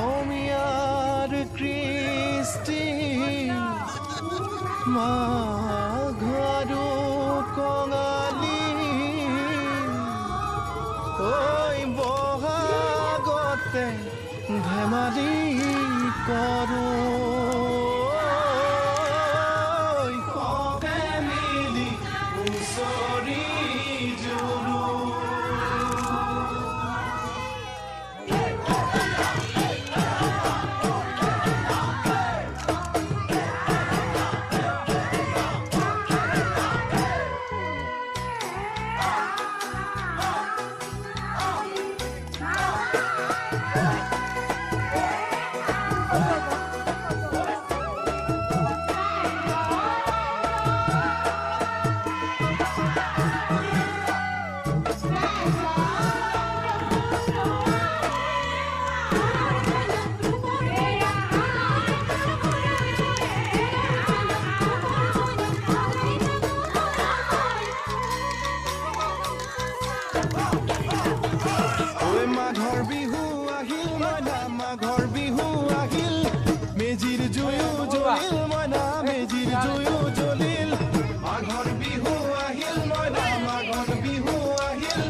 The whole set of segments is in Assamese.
অসমীয়াৰ কৃষ্টি মাঘৰো কঙালী ঐ বহাগতে ধেমালি কৰোঁ সবে মিলি হুঁচৰি জোৰোঁ মাঘৰ বিহু আহিল মইনা মাঘৰ বিহু আহিল মেজিৰ জুয়ো জ্বলিল মইনা মেজিৰ জুয়ো জ্বলিল মাঘৰ বিহু আহিল মইনা মাঘৰ বিহু আহিল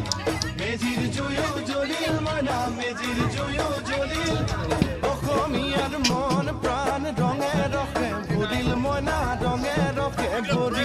মেজিৰ জুয়ো জ্বলিল মইনা মেজিৰ জুয়ো জ্বলিল অসমীয়াৰ মন প্ৰাণ ৰঙে ৰখে ভৰিল মইনা ৰঙে ৰখে ভৰিল